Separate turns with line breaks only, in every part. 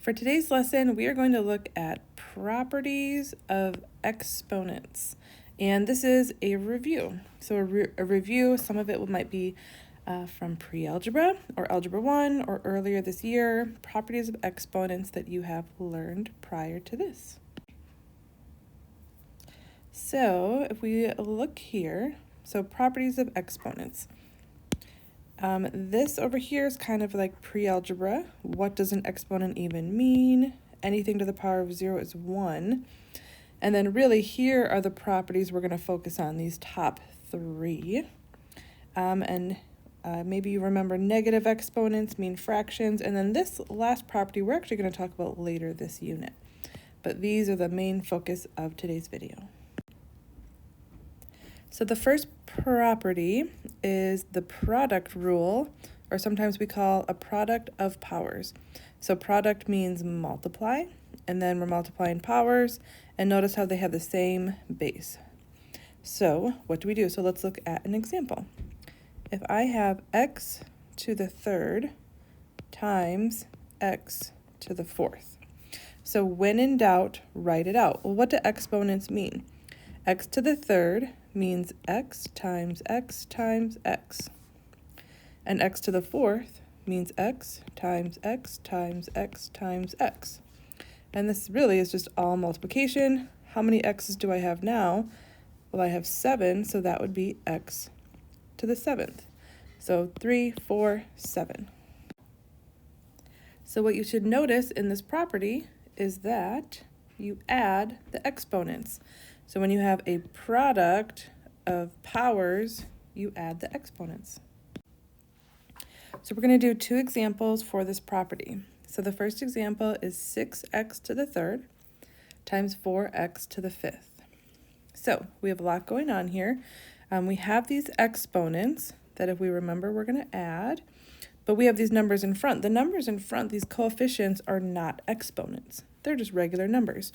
For today's lesson, we are going to look at properties of exponents. And this is a review. So a review, some of it might be from pre-algebra or algebra 1 or earlier this year, properties of exponents that you have learned prior to this. So if we look here, so properties of exponents. This over here is kind of like pre-algebra. What does an exponent even mean? Anything to the power of 0 is 1. And then really here are the properties we're going to focus on, these top three. Maybe you remember negative exponents mean fractions. And then this last property we're actually going to talk about later this unit. But these are the main focus of today's video. So the first property is the product rule, or sometimes we call a product of powers. So product means multiply, and then we're multiplying powers, and notice how they have the same base. So what do we do? So let's look at an example. If I have x to the third times x to the fourth. So when in doubt, write it out. Well, what do exponents mean? X to the third means x times x times x. And x to the fourth means x times x times x times x. And this really is just all multiplication. How many x's do I have now? Well, I have 7, so that would be x to the 7th. So 3, 4, 7. So what you should notice in this property is that you add the exponents. So when you have a product of powers, you add the exponents. So we're going to do two examples for this property. So the first example is 6x to the third times 4x to the fifth. So we have a lot going on here. We have these exponents that if we remember we're going to add, but we have these numbers in front. The numbers in front, these coefficients, are not exponents. They're just regular numbers.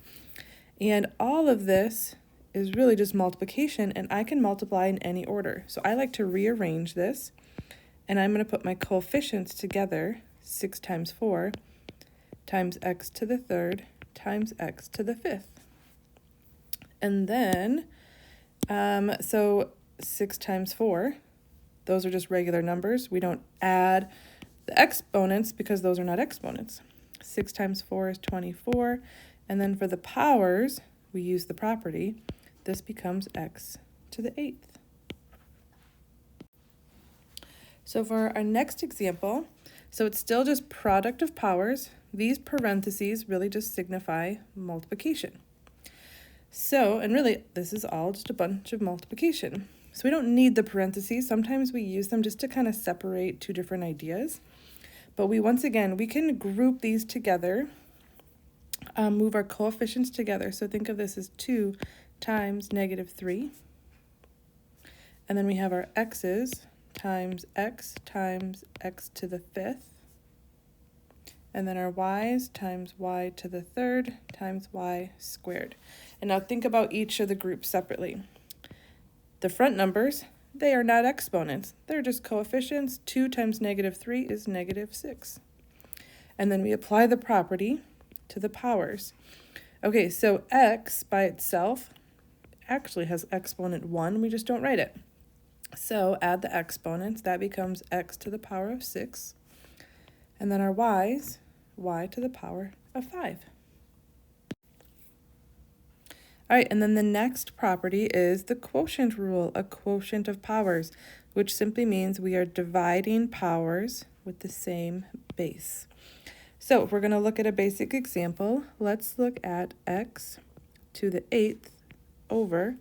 And all of this is really just multiplication, and I can multiply in any order. So I like to rearrange this, and I'm going to put my coefficients together, 6 times 4 times x to the third times x to the fifth. And then, so 6 times 4, those are just regular numbers. We don't add the exponents because those are not exponents. 6 times 4 is 24. And then for the powers, we use the property. This becomes x to the 8th. So for our next example, so it's still just product of powers. These parentheses really just signify multiplication. So, and really, this is all just a bunch of multiplication. So we don't need the parentheses. Sometimes we use them just to kind of separate two different ideas. But once again, we can group these together. Move our coefficients together. So think of this as 2 times negative 3. And then we have our x's times x to the fifth. And then our y's times y to the third times y squared. And now think about each of the groups separately. The front numbers, they are not exponents. They're just coefficients. 2 times negative 3 is negative 6. And then we apply the property to the powers. Okay, so x by itself actually has exponent 1. We just don't write it. So add the exponents. That becomes x to the power of 6. And then our y's, y to the power of 5. All right, and then the next property is the quotient rule, a quotient of powers, which simply means we are dividing powers with the same base. So if we're going to look at a basic example, let's look at x to the 8th over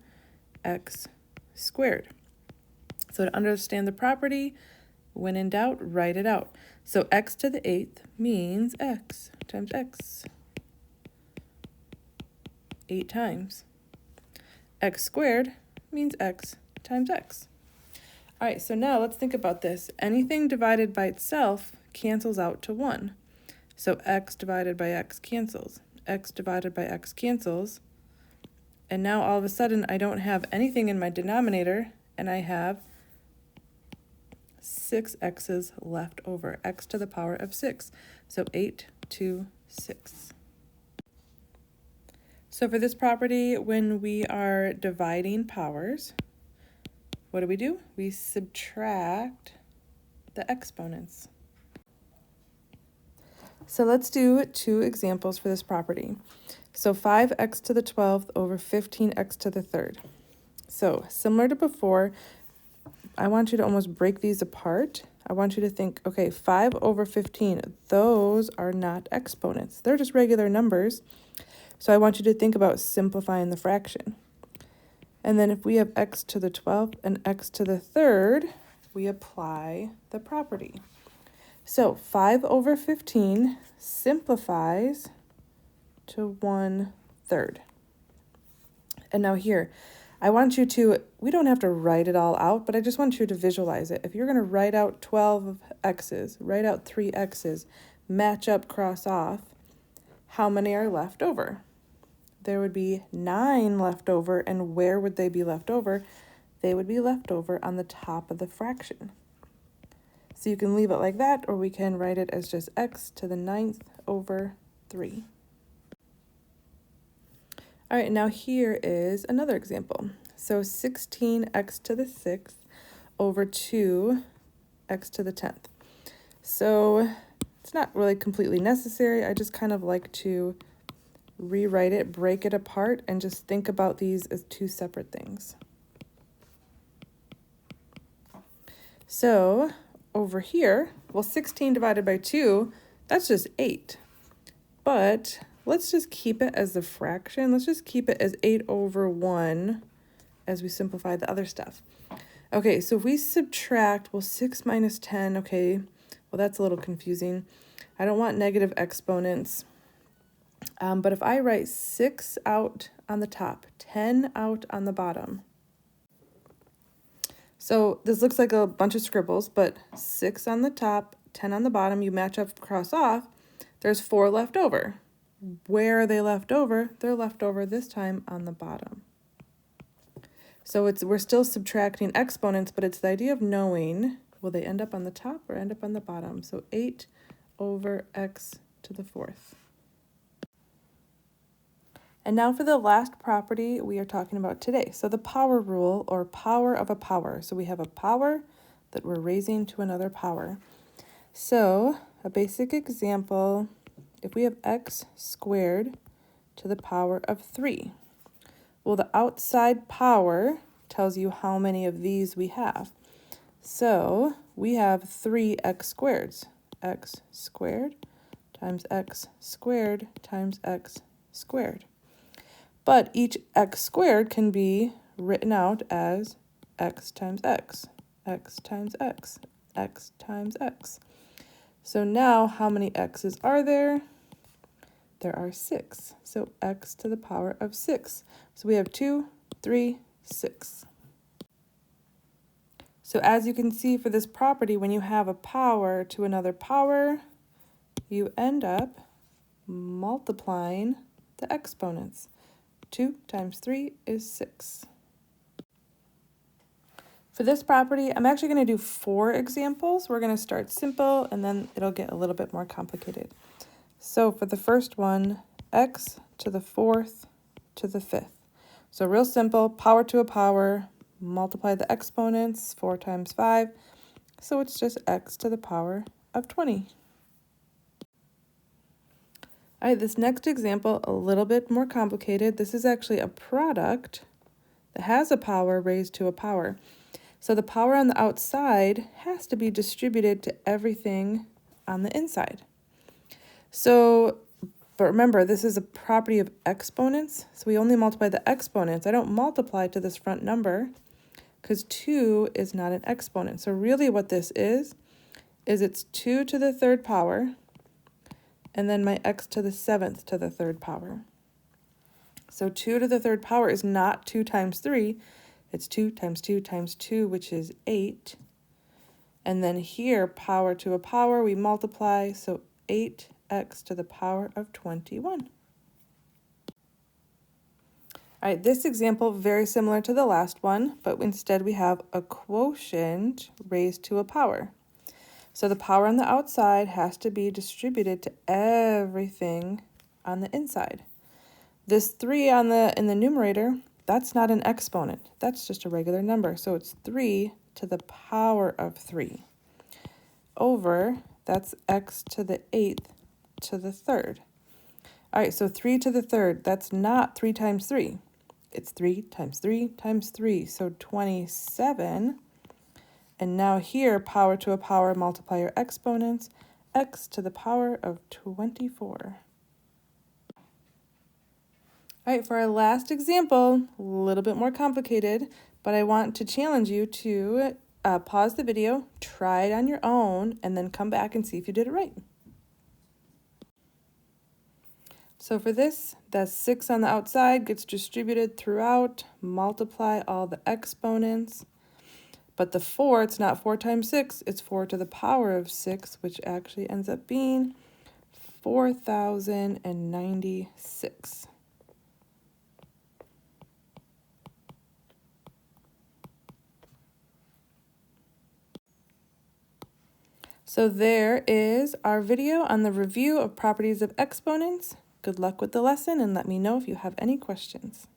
x squared. So to understand the property, when in doubt, write it out. So x to the 8th means x times x. 8 times. X squared means x times x. All right, so now let's think about this. Anything divided by itself cancels out to 1. So x divided by x cancels. X divided by x cancels. And now all of a sudden I don't have anything in my denominator, and I have 6 x's left over, x to the power of 6. So 8 to 6. So for this property, when we are dividing powers, what do? We subtract the exponents. So let's do 2 examples for this property. So 5x to the 12th over 15x to the 3rd. So similar to before, I want you to almost break these apart. I want you to think, okay, 5 over 15, those are not exponents. They're just regular numbers. So I want you to think about simplifying the fraction. And then if we have x to the 12th and x to the 3rd, we apply the property. So 5 over 15 simplifies to 1/3. And now here, I want you to, we don't have to write it all out, but I just want you to visualize it. If you're going to write out 12 x's, write out 3 x's, match up, cross off, how many are left over? There would be 9 left over, and where would they be left over? They would be left over on the top of the fraction. So you can leave it like that, or we can write it as just x to the 9th over 3. All right, now here is another example. So 16x to the 6th over 2x to the 10th. So it's not really completely necessary. I just kind of like to rewrite it, break it apart, and just think about these as 2 separate things. So over here, well, 16 divided by 2, that's just 8. But let's just keep it as the fraction. Let's just keep it as 8 over 1 as we simplify the other stuff. Okay, so if we subtract, well, 6 minus 10, okay, well, that's a little confusing. I don't want negative exponents. But if I write 6 out on the top, 10 out on the bottom. So this looks like a bunch of scribbles, but 6 on the top, 10 on the bottom, you match up, cross off, there's 4 left over. Where are they left over? They're left over this time on the bottom. So we're still subtracting exponents, but it's the idea of knowing, will they end up on the top or end up on the bottom? So 8 over x to the 4th. And now for the last property we are talking about today. So the power rule, or power of a power. So we have a power that we're raising to another power. So a basic example, if we have x squared to the power of 3. Well, the outside power tells you how many of these we have. So we have 3x squareds. X squared times x squared times x squared. But each x squared can be written out as x times x, x times x, x times x. So now how many x's are there? There are 6. So x to the power of 6. So we have 2, 3, 6. So as you can see for this property, when you have a power to another power, you end up multiplying the exponents. 2 times 3 is 6. For this property, I'm actually going to do 4 examples. We're going to start simple, and then it'll get a little bit more complicated. So for the first one, x to the 4th to the 5th. So real simple, power to a power, multiply the exponents, 4 times 5. So it's just x to the power of 20. All right, this next example, a little bit more complicated. This is actually a product that has a power raised to a power. So the power on the outside has to be distributed to everything on the inside. So, but remember, this is a property of exponents. So we only multiply the exponents. I don't multiply to this front number because 2 is not an exponent. So really what this is it's 2 to the 3rd power, and then my x to the 7th to the 3rd power. So 2 to the 3rd power is not 2 times 3. It's 2 times 2 times 2, which is 8. And then here, power to a power, we multiply, so 8x to the power of 21. All right, this example, very similar to the last one, but instead we have a quotient raised to a power. So the power on the outside has to be distributed to everything on the inside. This 3 in the numerator, that's not an exponent. That's just a regular number. So it's 3 to the power of 3 over, that's x to the 8th to the 3rd. All right, so 3 to the 3rd, that's not 3 times 3. It's 3 times 3 times 3, so 27. And now here, power to a power, multiply your exponents, x to the power of 24. All right, for our last example, a little bit more complicated, but I want to challenge you to pause the video, try it on your own, and then come back and see if you did it right. So for this, that 6 on the outside gets distributed throughout, multiply all the exponents. But the 4, it's not 4 times 6, it's 4 to the power of 6, which actually ends up being 4,096. So there is our video on the review of properties of exponents. Good luck with the lesson and let me know if you have any questions.